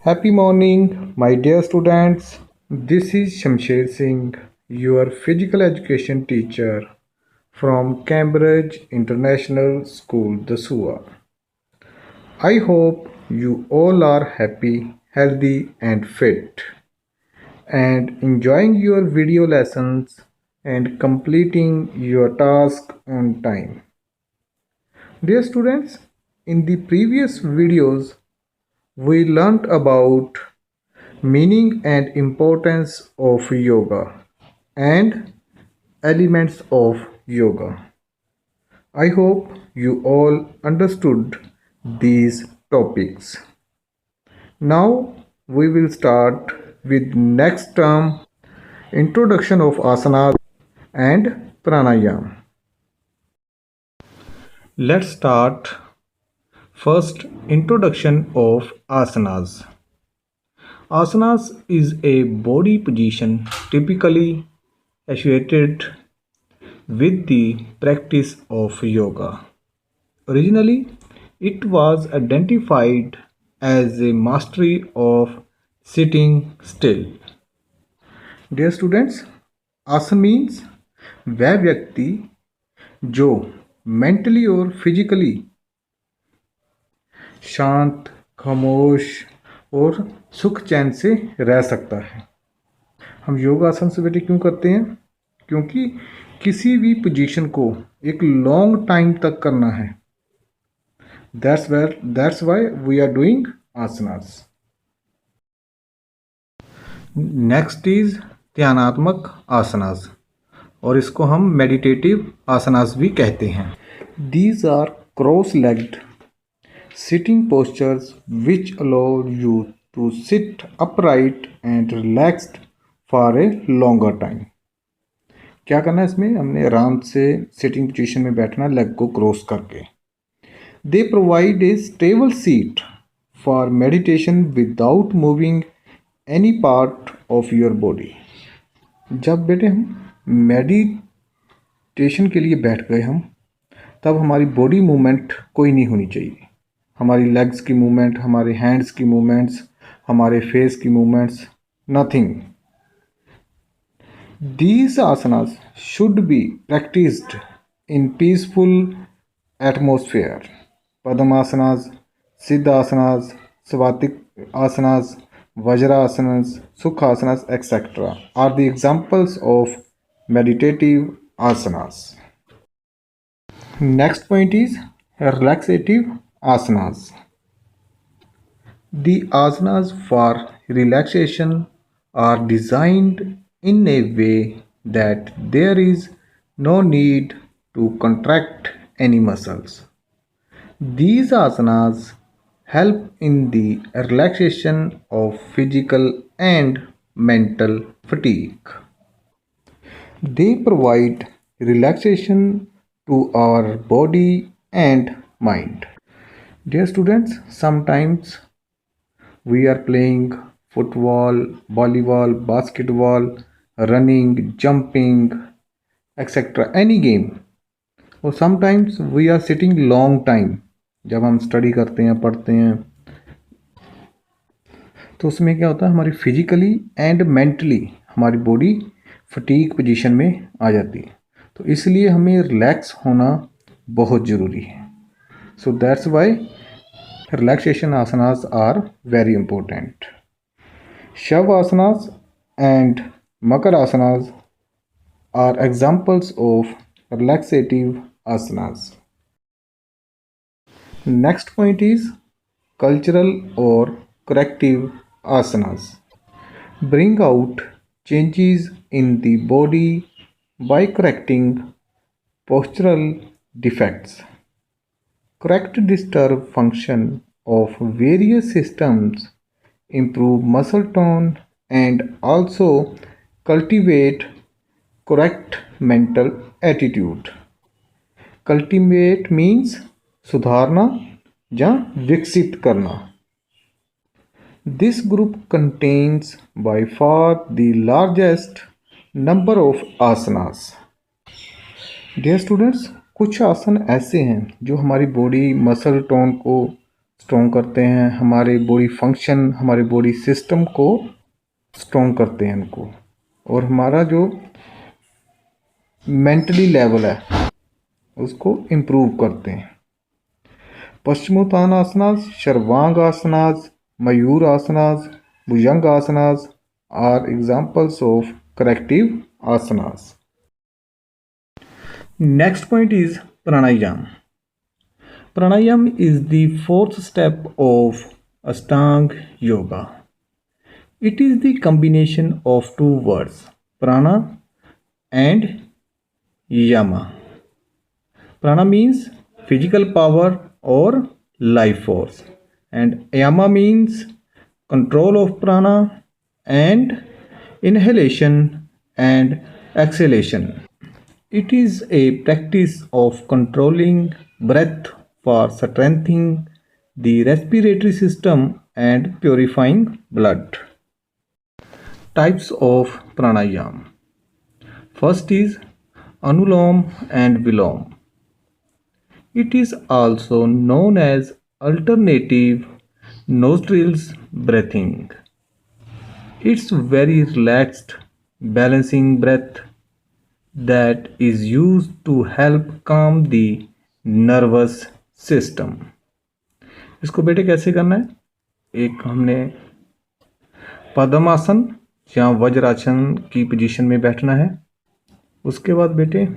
Happy morning, my dear students. This is Shamsher Singh, your physical education teacher from Cambridge International School, Dasua. I hope you all are happy, healthy, and fit, and enjoying your video lessons and completing your task on time. Dear students, in the previous videos, we learnt about meaning and importance of yoga and elements of yoga. I hope you all understood these topics. Now we will start with next term, introduction of asanas and pranayam. Let's start first, introduction of asanas. Asanas is a body position typically associated with the practice of yoga. Originally, it was identified as a mastery of sitting still. Dear students, आसन means वह व्यक्ति जो mentally और physically शांत, खामोश और सुख चैन से रह सकता है। हम योगासन से बेटे क्यों करते हैं? क्योंकि किसी भी पोजीशन को एक लॉन्ग टाइम तक करना है। That's why we are doing asanas. Next is ध्यानात्मक आसनास, और इसको हम मेडिटेटिव आसनास भी कहते हैं। These are cross-legged sitting postures which allow you to sit upright and relaxed for a longer time. क्या करना है इसमें? हमने आराम से सिटिंग पोजीशन में बैठना, लेग को क्रॉस करके। They provide a stable seat for meditation without moving any part of your body. जब बेटे हम मेडिटेशन के लिए बैठ गए हम, तब हमारी बॉडी मूवमेंट कोई नहीं होनी चाहिए। हमारी लेग्स की मूवमेंट, हमारे हैंड्स की मूवमेंट्स, हमारे फेस की movements, nothing. These asanas should be practiced in peaceful atmosphere. Padmasanas, Siddhasanas, Svatik asanas, Vajrasanas, Sukhasanas, etc. are the examples of meditative asanas. Next point is relaxative asanas. The asanas for relaxation are designed in a way that there is no need to contract any muscles. These asanas help in the relaxation of physical and mental fatigue. They provide relaxation to our body and mind. Dear students, sometimes we are playing football, volleyball, basketball, running, jumping, etc. any game. और sometimes we are sitting long time. जब हम study करते हैं, पढ़ते हैं, तो उसमें क्या होता है, हमारी फिजिकली एंड मेंटली हमारी बॉडी फटीग पोजीशन में आ जाती है। तो इसलिए हमें रिलैक्स होना बहुत ज़रूरी है। So that's why relaxation asanas are very important. Shavasana and Makarasanas are examples of relaxative asanas. Next point is cultural or corrective asanas. Bring out changes in the body by correcting postural defects. Correct disturb function of various systems, improve muscle tone, and also cultivate correct mental attitude. Cultivate means सुधारना या विकसित करना. This group contains by far the largest number of asanas. Dear students, कुछ आसन ऐसे हैं जो हमारी बॉडी मसल टोन को स्ट्रॉन्ग करते हैं, हमारे बॉडी फंक्शन, हमारे बॉडी सिस्टम को स्ट्रॉन्ग करते हैं इनको, और हमारा जो मेंटली लेवल है उसको इम्प्रूव करते हैं। पश्चिमोत्तानासनास, सर्वांगासनास, मयूर आसनास, भुजंग आसनास are examples of corrective asanas. Next point is pranayam. Pranayam is the fourth step of Ashtanga Yoga. It is the combination of two words, prana and yama. Prana means physical power or life force, and yama means control of prana and inhalation and exhalation. It is a practice of controlling breath for strengthening the respiratory system and purifying blood. Types of pranayam. First is Anulom and Vilom. It is also known as alternative nostrils breathing. It's very relaxed, balancing breath that is used to help calm the nervous system. इसको बेटे कैसे करना है? एक हमने पद्मासन या वज्रासन की position में बैठना है। उसके बाद बेटे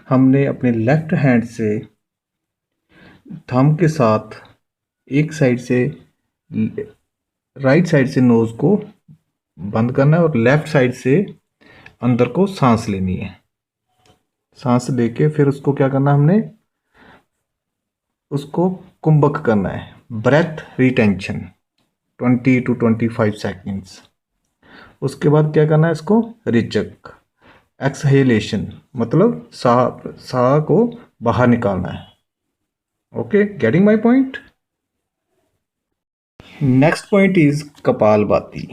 हमने अपने लेफ्ट हैंड से थंब के साथ एक साइड से राइट साइड से नोज को बंद करना है और लेफ्ट साइड से अंदर को सांस लेनी है। सांस लेके फिर उसको क्या करना है, हमने उसको कुंभक करना है, ब्रेथ रिटेंशन 20 to 25 सेकेंड्स। उसके बाद क्या करना है, इसको रिचक एक्सहेलेशन, मतलब साह को बाहर निकालना है। Okay, getting my point. Next point is kapalbhati.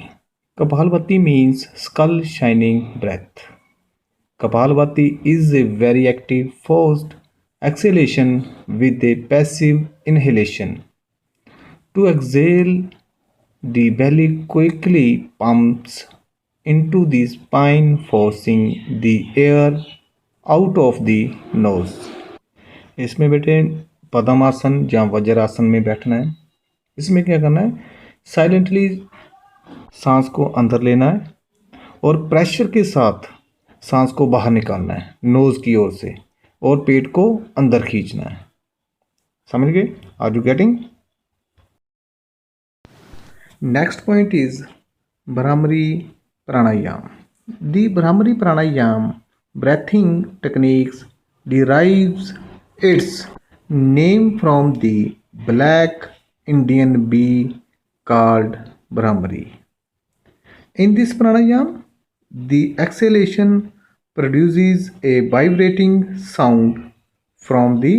Kapalbhati means skull shining breath. Kapalbhati is a very active forced exhalation with a passive inhalation. To exhale, the belly quickly pumps into the spine, forcing the air out of the nose. इसमें बेटे पद्मासन या वज्रासन में बैठना है। इसमें क्या करना है, साइलेंटली सांस को अंदर लेना है और प्रेशर के साथ सांस को बाहर निकालना है नोज की ओर से, और पेट को अंदर खींचना है। समझ गए? Are you getting? Next point is Bhramari pranayama. The Bhramari pranayama breathing techniques derives its name from the black Indian bee called Brahmari. In this pranayam, the exhalation produces a vibrating sound from the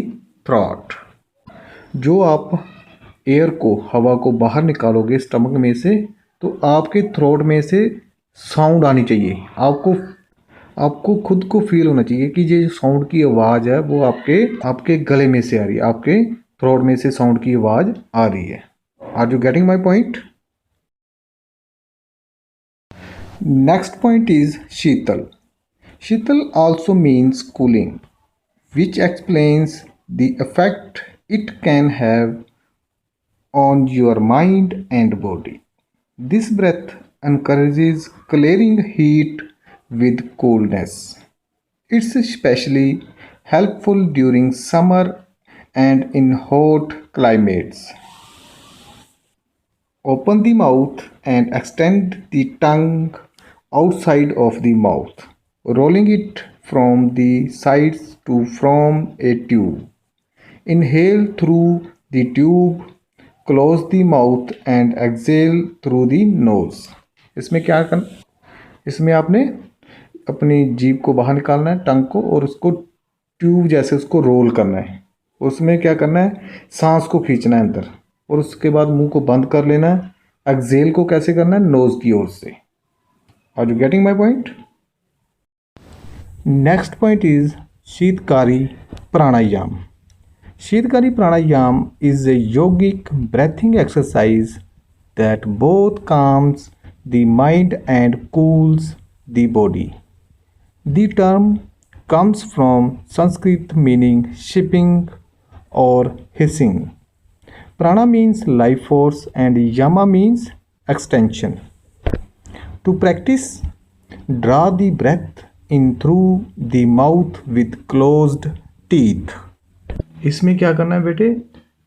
throat. जो आप air को, हवा को बाहर निकालोगे stomach में से, तो आपके थ्रोट में से साउंड आनी चाहिए। आपको खुद को फील होना चाहिए कि ये जो साउंड की आवाज़ है वो आपके गले में से आ रही है, आपके थ्रोट में से साउंड की आवाज़ आ रही है। Are you getting my point? Next point is Sheetal. Sheetal also means cooling, which explains the effect it can have on your mind and body. This breath encourages clearing heat with coolness. It's especially helpful during summer and in hot climates. Open the mouth and extend the tongue outside of the mouth, rolling it from the sides to form a tube. Inhale through the tube, close the mouth and exhale through the nose. इसमें आपने अपनी जीभ को बाहर निकालना है, टंग को, और उसको ट्यूब जैसे उसको रोल करना है। उसमें क्या करना है, सांस को खींचना है अंदर, और उसके बाद मुंह को बंद कर लेना है। एक्सेल को कैसे करना है, नोज की ओर से। Are you getting my point? Next point is Shitkari pranayama. Shidkari Pranayam is a yogic breathing exercise that both calms the mind and cools the body. The term comes from Sanskrit meaning shipping or hissing. Prana means life force and Yama means extension. To practice, draw the breath in through the mouth with closed teeth. इसमें क्या करना है बेटे,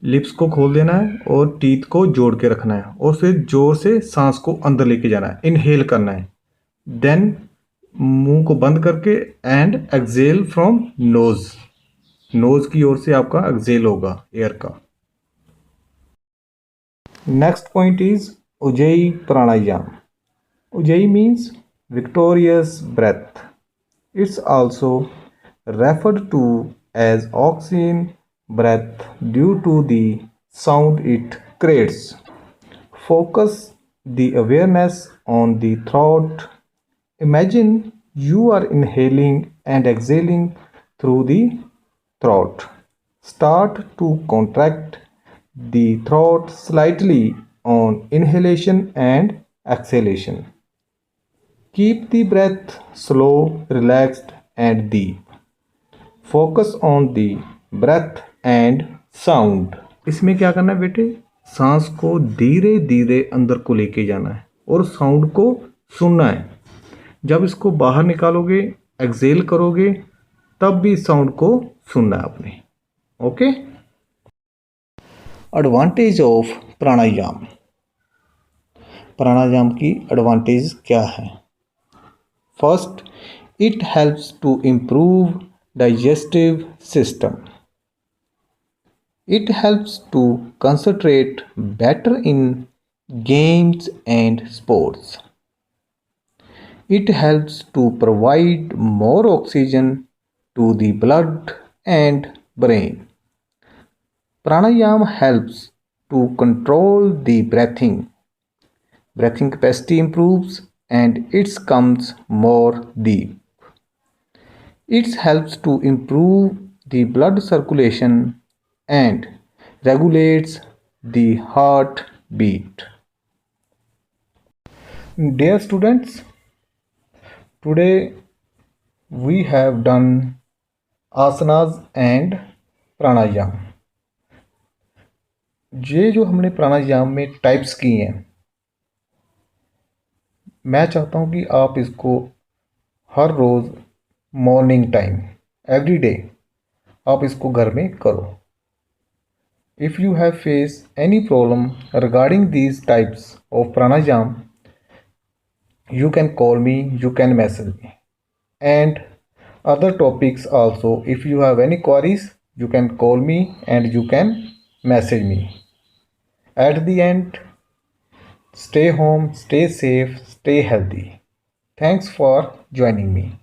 lips को खोल देना है और टीथ को जोड़ के रखना है और फिर जोर से सांस को अंदर लेके जाना है, इनहेल करना है, देन मुंह को बंद करके and exhale from nose, nose की ओर से आपका एक्सेल होगा एयर का। Next point is Ujjayi pranayama. Ujjayi means victorious breath. It's also referred to as oxygen breath due to the sound it creates. Focus the awareness on the throat. Imagine you are inhaling and exhaling through the throat. Start to contract the throat slightly on inhalation and exhalation. Keep the breath slow, relaxed, and deep. Focus on the breath and sound. इसमें क्या करना है बेटे, सांस को धीरे धीरे अंदर को लेके जाना है और साउंड को सुनना है। जब इसको बाहर निकालोगे, एक्सेल करोगे, तब भी साउंड को सुनना है आपने। ओके। एडवांटेज ऑफ प्राणायाम। प्राणायाम की एडवांटेज क्या है? First, it helps to improve digestive system. It helps to concentrate better in games and sports. It helps to provide more oxygen to the blood and brain. Pranayama helps to control the breathing. Breathing capacity improves and it comes more deep. It helps to improve the blood circulation and regulates the heartbeat. Dear students, today we have done asanas and pranayam. ये जो हमने प्राणायाम में types की हैं, मैं चाहता हूँ कि आप इसको हर रोज़ मॉर्निंग टाइम एवरी डे आप इसको घर में करो। If you have face any problem regarding these types of pranayama, you can call me, you can message me, and other topics also. If you have any queries, you can call me and you can message me. At the end, stay home, stay safe, stay healthy. Thanks for joining me.